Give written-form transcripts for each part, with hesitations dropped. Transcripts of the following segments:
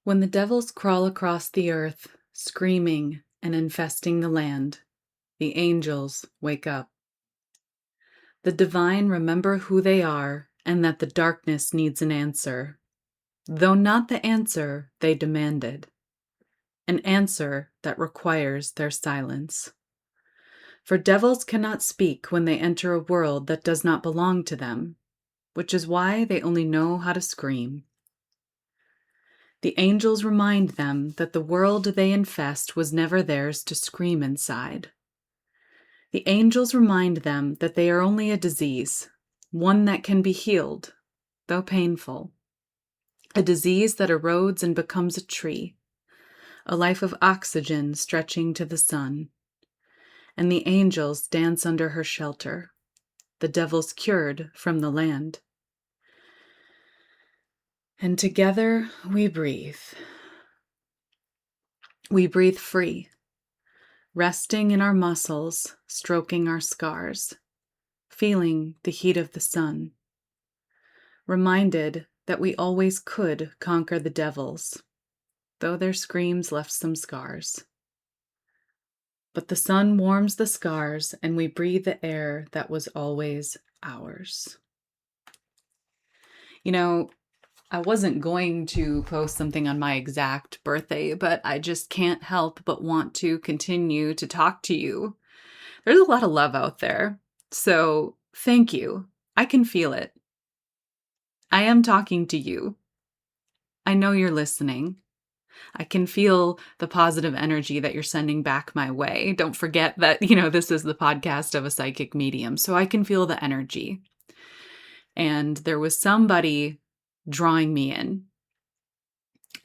When the devils crawl across the earth, screaming and infesting the land, the angels wake up. The divine remember who they are and that the darkness needs an answer, though not the answer they demanded, an answer that requires their silence. For devils cannot speak when they enter a world that does not belong to them, which is why they only know how to scream. The angels remind them that the world they infest was never theirs to scream inside. The angels remind them that they are only a disease, one that can be healed, though painful. A disease that erodes and becomes a tree, a life of oxygen stretching to the sun. And the angels dance under her shelter, the devils cured from the land. And together we breathe. We breathe free, resting in our muscles, stroking our scars, feeling the heat of the sun, reminded that we always could conquer the devils, though their screams left some scars. But the sun warms the scars, and we breathe the air that was always ours. You know, I wasn't going to post something on my exact birthday, but I just can't help but want to continue to talk to you. There's a lot of love out there, so thank you. I can feel it. I am talking to you. I know you're listening. I can feel the positive energy that you're sending back my way. Don't forget that, this is the podcast of a psychic medium, so I can feel the energy. And there was somebody drawing me in,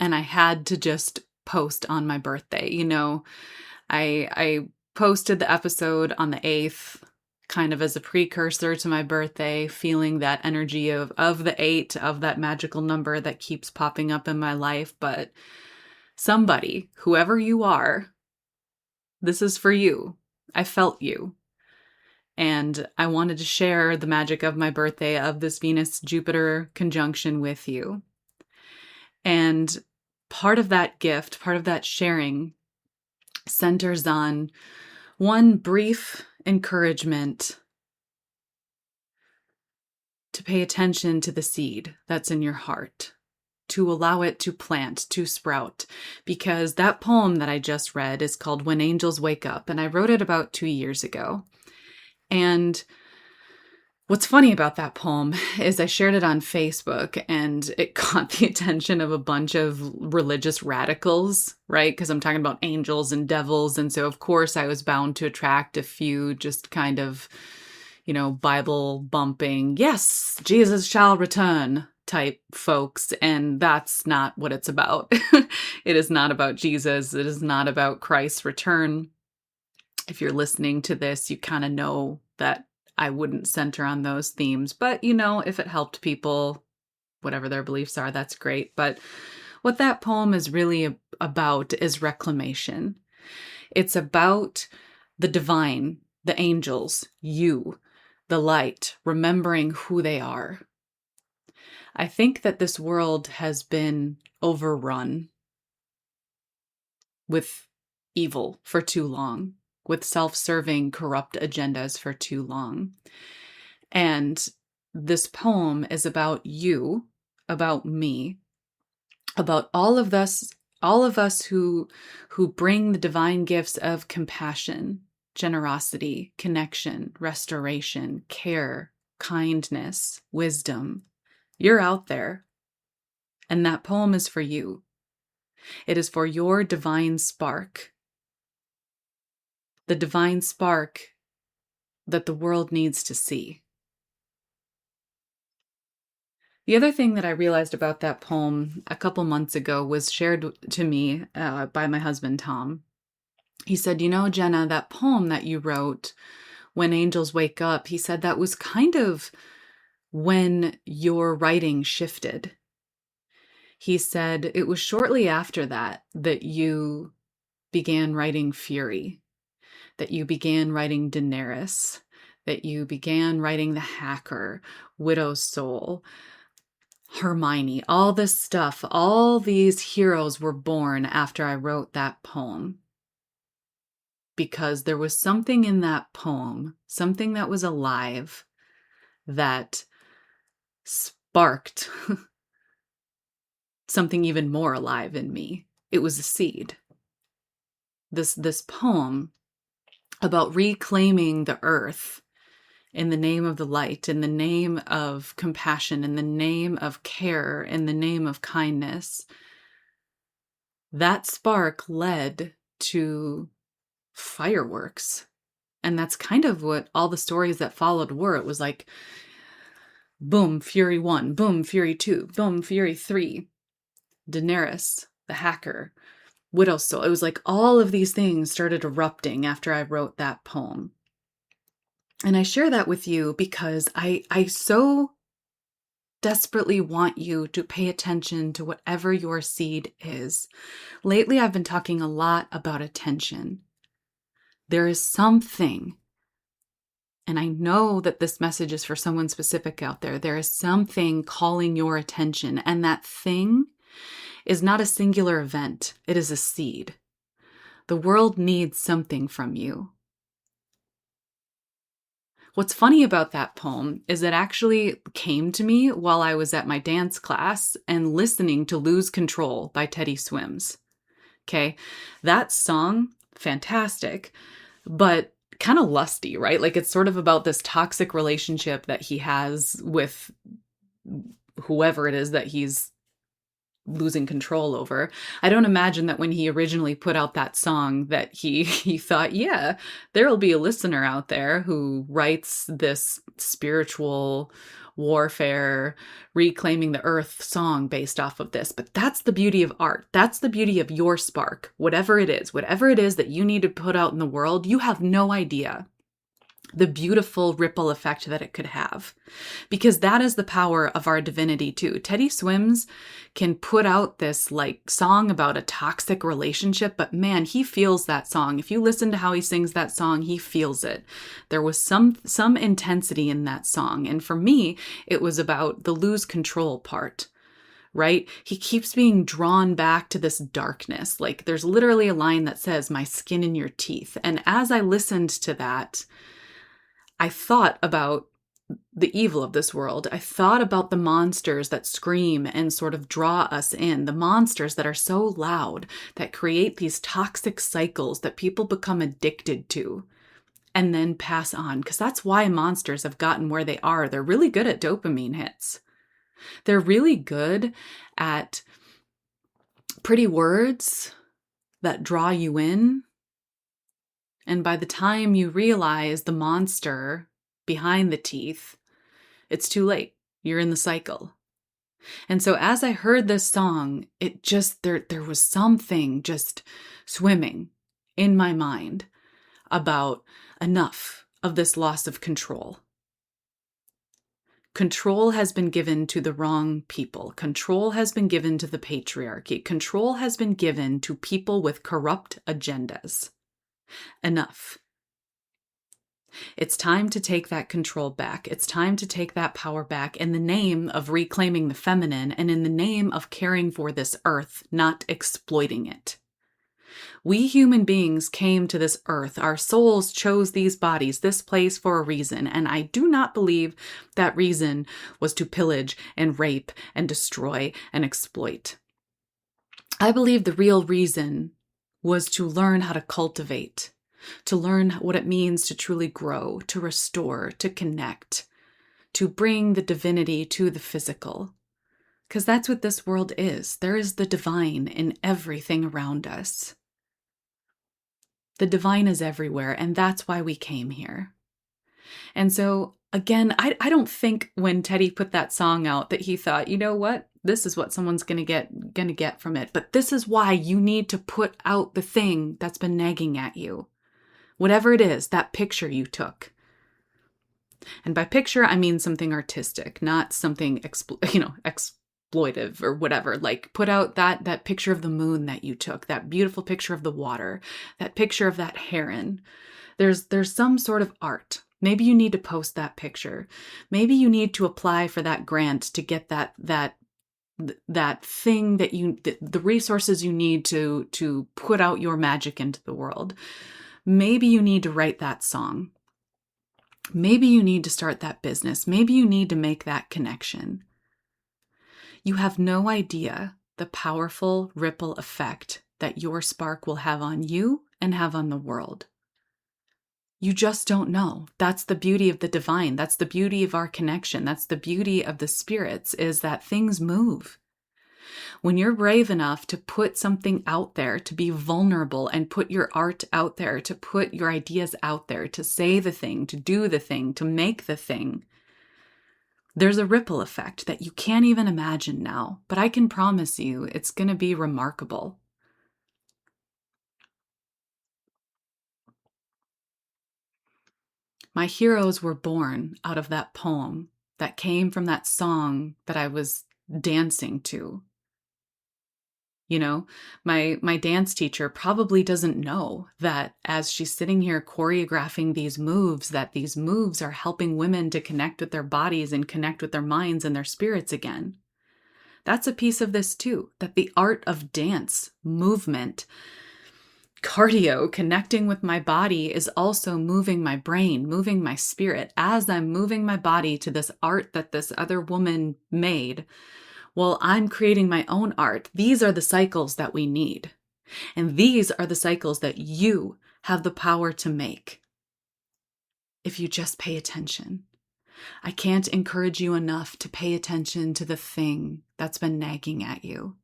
and I had to just post on my birthday. I posted the episode on the 8th, kind of as a precursor to my birthday, feeling that energy of the 8, of that magical number that keeps popping up in my life. But somebody, whoever you are, this is for you. I felt you. And I wanted to share the magic of my birthday, of this Venus-Jupiter conjunction with you. And part of that gift, part of that sharing, centers on one brief encouragement to pay attention to the seed that's in your heart, to allow it to plant, to sprout. Because that poem that I just read is called When Angels Wake Up, and I wrote it about 2 years ago. And what's funny about that poem is I shared it on Facebook, and it caught the attention of a bunch of religious radicals, right? Because I'm talking about angels and devils. And so, of course, I was bound to attract a few just kind of, Bible bumping, yes, Jesus shall return type folks. And that's not what it's about. It is not about Jesus. It is not about Christ's return. If you're listening to this, you kind of know that I wouldn't center on those themes. But, if it helped people, whatever their beliefs are, that's great. But what that poem is really about is reclamation. It's about the divine, the angels, you, the light, remembering who they are. I think that this world has been overrun with evil for too long, with self-serving, corrupt agendas for too long. And this poem is about you, about me, about all of us who bring the divine gifts of compassion, generosity, connection, restoration, care, kindness, wisdom. You're out there. And that poem is for you. It is for your divine spark. The divine spark that the world needs to see. The other thing that I realized about that poem a couple months ago was shared to me by my husband, Tom. He said, Jenna, that poem that you wrote, When Angels Wake Up, he said that was kind of when your writing shifted. He said it was shortly after that you began writing Fury, that you began writing Daenerys, that you began writing The Hacker, Widow's Soul, Hermione, all this stuff, all these heroes were born after I wrote that poem. Because there was something in that poem, something that was alive, that sparked something even more alive in me. It was a seed. This poem about reclaiming the earth in the name of the light, in the name of compassion, in the name of care, in the name of kindness. That spark led to fireworks. And that's kind of what all the stories that followed were. It was like, boom, Fury 1, boom, Fury 2, boom, Fury 3, Daenerys, the hacker, Widow's Soul. It was like all of these things started erupting after I wrote that poem. And I share that with you because I so desperately want you to pay attention to whatever your seed is. Lately, I've been talking a lot about attention. There is something, and I know that this message is for someone specific out there. There is something calling your attention, and that thing is not a singular event. It is a seed. The world needs something from you. What's funny about that poem is it actually came to me while I was at my dance class and listening to Lose Control by Teddy Swims. Okay, that song, fantastic, but kind of lusty, right? Like it's sort of about this toxic relationship that he has with whoever it is that he's losing control over. I don't imagine that when he originally put out that song that he thought, yeah, there'll be a listener out there who writes this spiritual warfare, reclaiming the earth song based off of this. But that's the beauty of art. That's the beauty of your spark. Whatever it is that you need to put out in the world, you have no idea the beautiful ripple effect that it could have. Because that is the power of our divinity too. Teddy Swims can put out this like song about a toxic relationship, but man, he feels that song. If you listen to how he sings that song, he feels it. There was some intensity in that song. And for me, it was about the lose control part. Right? He keeps being drawn back to this darkness. Like there's literally a line that says, "My skin in your teeth." And as I listened to that, I thought about the evil of this world. I thought about the monsters that scream and sort of draw us in, the monsters that are so loud, that create these toxic cycles that people become addicted to and then pass on. Because that's why monsters have gotten where they are. They're really good at dopamine hits. They're really good at pretty words that draw you in. And by the time you realize the monster behind the teeth, it's too late. You're in the cycle. And so as I heard this song, it just, there was something just swimming in my mind about enough of this loss of control. Control has been given to the wrong people. Control has been given to the patriarchy. Control has been given to people with corrupt agendas. Enough. It's time to take that control back. It's time to take that power back in the name of reclaiming the feminine and in the name of caring for this earth, not exploiting it. We human beings came to this earth. Our souls chose these bodies, this place for a reason. And I do not believe that reason was to pillage and rape and destroy and exploit. I believe the real reason was to learn how to cultivate, to learn what it means to truly grow, to restore, to connect, to bring the divinity to the physical. Because that's what this world is. There is the divine in everything around us. The divine is everywhere, and that's why we came here. And so, again, I don't think when Teddy put that song out that he thought, you know what? This is what someone's gonna get from it. But this is why you need to put out the thing that's been nagging at you. Whatever it is, that picture you took. And by picture, I mean something artistic, not something exploitive or whatever. Like put out that picture of the moon that you took, that beautiful picture of the water, that picture of that heron. There's some sort of art. Maybe you need to post that picture. Maybe you need to apply for that grant to get that that thing that the resources you need to put out your magic into the world. Maybe you need to write that song. Maybe you need to start that business. Maybe you need to make that connection. You have no idea the powerful ripple effect that your spark will have on you and have on the world. You just don't know. That's the beauty of the divine. That's the beauty of our connection. That's the beauty of the spirits, is that things move. When you're brave enough to put something out there, to be vulnerable and put your art out there, to put your ideas out there, to say the thing, to do the thing, to make the thing, there's a ripple effect that you can't even imagine now. But I can promise you it's going to be remarkable. My heroes were born out of that poem that came from that song that I was dancing to. You know, my dance teacher probably doesn't know that as she's sitting here choreographing these moves, that these moves are helping women to connect with their bodies and connect with their minds and their spirits again. That's a piece of this too, that the art of dance, movement, cardio, connecting with my body is also moving my brain, moving my spirit. As I'm moving my body to this art that this other woman made, well, I'm creating my own art. These are the cycles that we need. And these are the cycles that you have the power to make if you just pay attention. I can't encourage you enough to pay attention to the thing that's been nagging at you.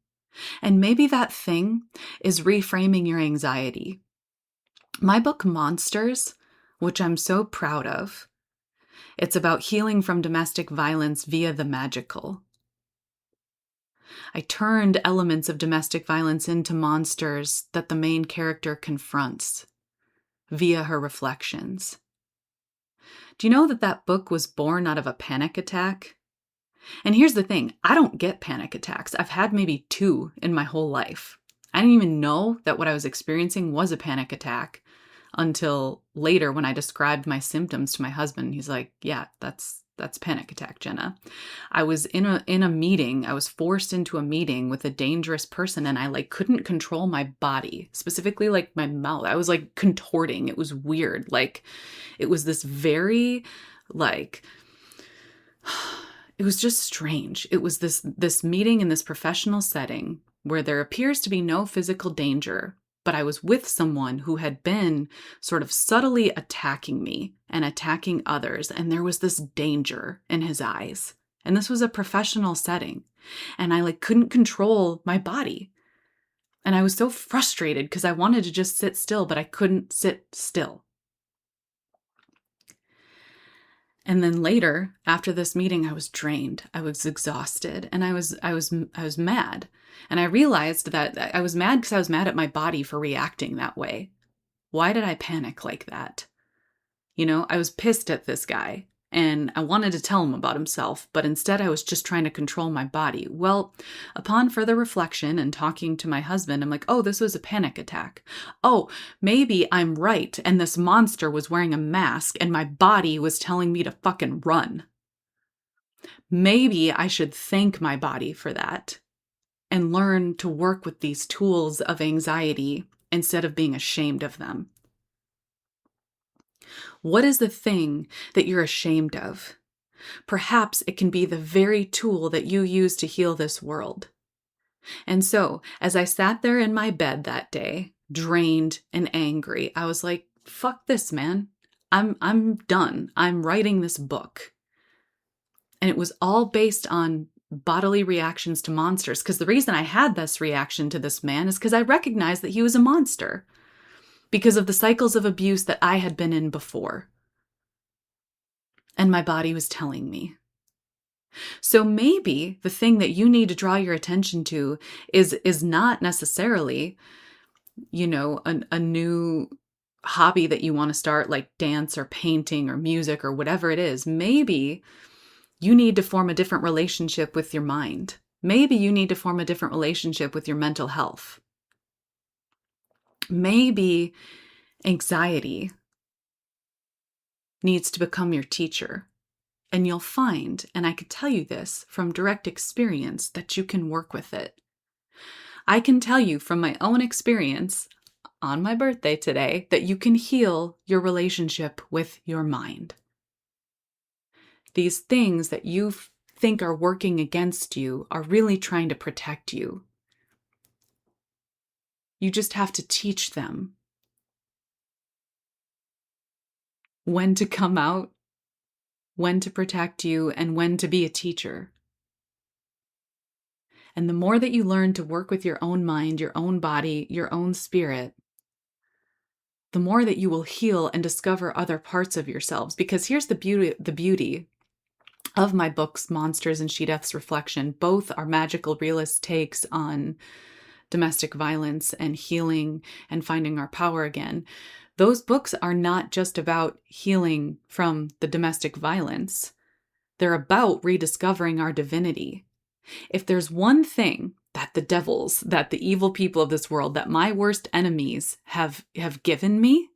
And maybe that thing is reframing your anxiety. My book, Monsters, which I'm so proud of, it's about healing from domestic violence via the magical. I turned elements of domestic violence into monsters that the main character confronts via her reflections. Do you know that that book was born out of a panic attack? And here's the thing, I don't get panic attacks. I've had maybe 2 in my whole life. I didn't even know that what I was experiencing was a panic attack until later when I described my symptoms to my husband. He's like, yeah, that's panic attack, Jenna. I was in a meeting. I was forced into a meeting with a dangerous person and I couldn't control my body, specifically my mouth. I was contorting. It was weird. It was this very it was just strange. It was this meeting in this professional setting where there appears to be no physical danger, but I was with someone who had been sort of subtly attacking me and attacking others, and there was this danger in his eyes. And this was a professional setting, and I couldn't control my body. And I was so frustrated because I wanted to just sit still, but I couldn't sit still. And then later, after this meeting, I was drained. I was exhausted, and I was mad. And I realized that I was mad because I was mad at my body for reacting that way. Why did I panic like that? I was pissed at this guy, and I wanted to tell him about himself, but instead I was just trying to control my body. Well, upon further reflection and talking to my husband, I'm like, oh, this was a panic attack. Oh, maybe I'm right, and this monster was wearing a mask, and my body was telling me to fucking run. Maybe I should thank my body for that and learn to work with these tools of anxiety instead of being ashamed of them. What is the thing that you're ashamed of? Perhaps it can be the very tool that you use to heal this world. And so, as I sat there in my bed that day, drained and angry, I was like, fuck this, man. I'm done. I'm writing this book. And it was all based on bodily reactions to monsters. Because the reason I had this reaction to this man is because I recognized that he was a monster. Because of the cycles of abuse that I had been in before. And my body was telling me. So maybe the thing that you need to draw your attention to is not necessarily, a new hobby that you want to start, like dance or painting or music or whatever it is. Maybe you need to form a different relationship with your mind. Maybe you need to form a different relationship with your mental health. Maybe anxiety needs to become your teacher. And you'll find, and I could tell you this from direct experience, that you can work with it. I can tell you from my own experience on my birthday today that you can heal your relationship with your mind. These things that you think are working against you are really trying to protect you. You just have to teach them when to come out, when to protect you, and when to be a teacher. And the more that you learn to work with your own mind, your own body, your own spirit, the more that you will heal and discover other parts of yourselves. Because here's the beauty of my books, Monsters and She Death's Reflection. Both are magical realist takes on domestic violence and healing and finding our power again. Those books are not just about healing from the domestic violence. They're about rediscovering our divinity. If there's one thing that the devils, that the evil people of this world, that my worst enemies have given me,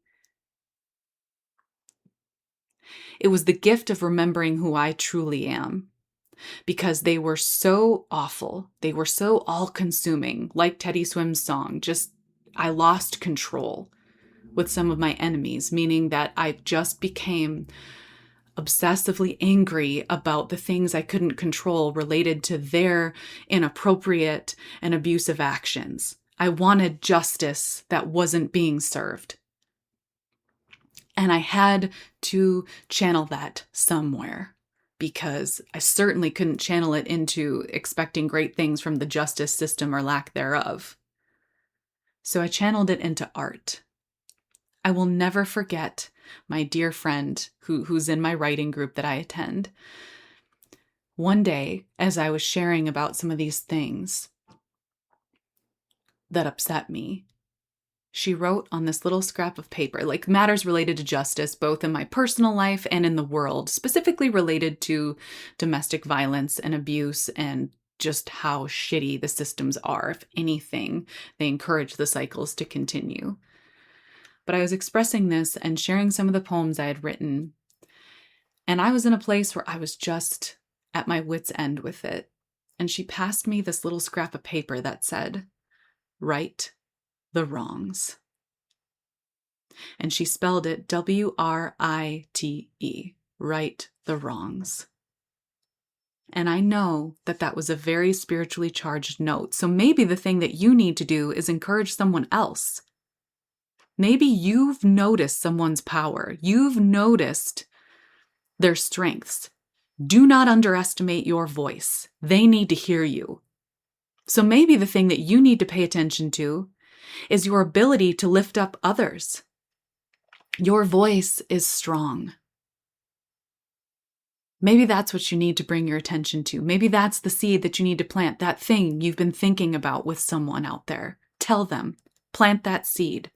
it was the gift of remembering who I truly am. Because they were so awful. They were so all-consuming, like Teddy Swims' song. I lost control with some of my enemies, meaning that I just became obsessively angry about the things I couldn't control related to their inappropriate and abusive actions. I wanted justice that wasn't being served. And I had to channel that somewhere, because I certainly couldn't channel it into expecting great things from the justice system or lack thereof. So I channeled it into art. I will never forget my dear friend who's in my writing group that I attend. One day, as I was sharing about some of these things that upset me, she wrote on this little scrap of paper, like matters related to justice, both in my personal life and in the world, specifically related to domestic violence and abuse and just how shitty the systems are. If anything, they encourage the cycles to continue. But I was expressing this and sharing some of the poems I had written, and I was in a place where I was just at my wit's end with it. And she passed me this little scrap of paper that said, "Right the wrongs." And she spelled it WRITE, right the wrongs. And I know that that was a very spiritually charged note. So maybe the thing that you need to do is encourage someone else. Maybe you've noticed someone's power. You've noticed their strengths. Do not underestimate your voice. They need to hear you. So maybe the thing that you need to pay attention to is your ability to lift up others. Your voice is strong. Maybe that's what you need to bring your attention to. Maybe that's the seed that you need to plant, that thing you've been thinking about with someone out there. Tell them, plant that seed.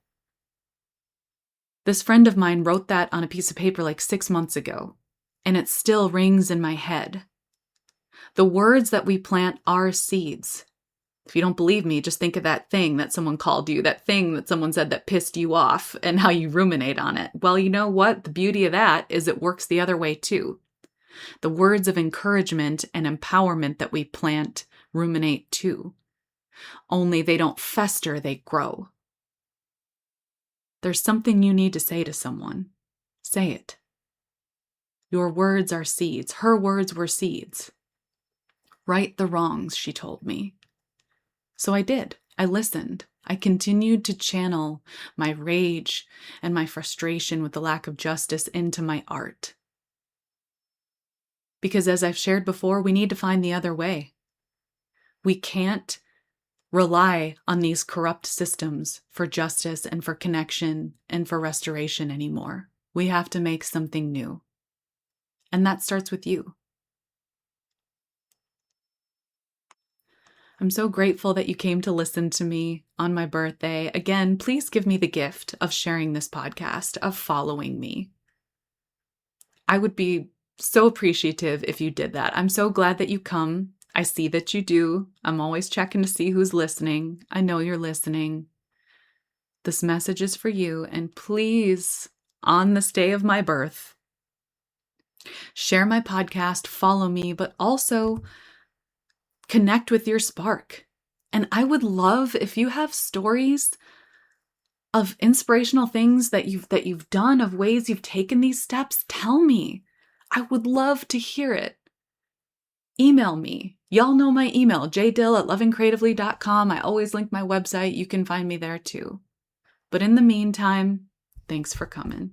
This friend of mine wrote that on a piece of paper like 6 months ago, and it still rings in my head. The words that we plant are seeds. If you don't believe me, just think of that thing that someone called you, that thing that someone said that pissed you off, and how you ruminate on it. Well, you know what? The beauty of that is it works the other way too. The words of encouragement and empowerment that we plant ruminate too. Only they don't fester, they grow. There's something you need to say to someone. Say it. Your words are seeds. Her words were seeds. Right the wrongs, she told me. So I did. I listened. I continued to channel my rage and my frustration with the lack of justice into my art. Because as I've shared before, we need to find the other way. We can't rely on these corrupt systems for justice and for connection and for restoration anymore. We have to make something new. And that starts with you. I'm so grateful that you came to listen to me on my birthday. Again, please give me the gift of sharing this podcast, of following me. I would be so appreciative if you did that. I'm so glad that you come. I see that you do. I'm always checking to see who's listening. I know you're listening. This message is for you. And please, on this day of my birth, Share my podcast, follow me, but also connect with your spark. And I would love if you have stories of inspirational things that you've done, of ways you've taken these steps, tell me. I would love to hear it. Email me. Y'all know my email, jdill@lovingcreatively.com. I always link my website. You can find me there too. But in the meantime, thanks for coming.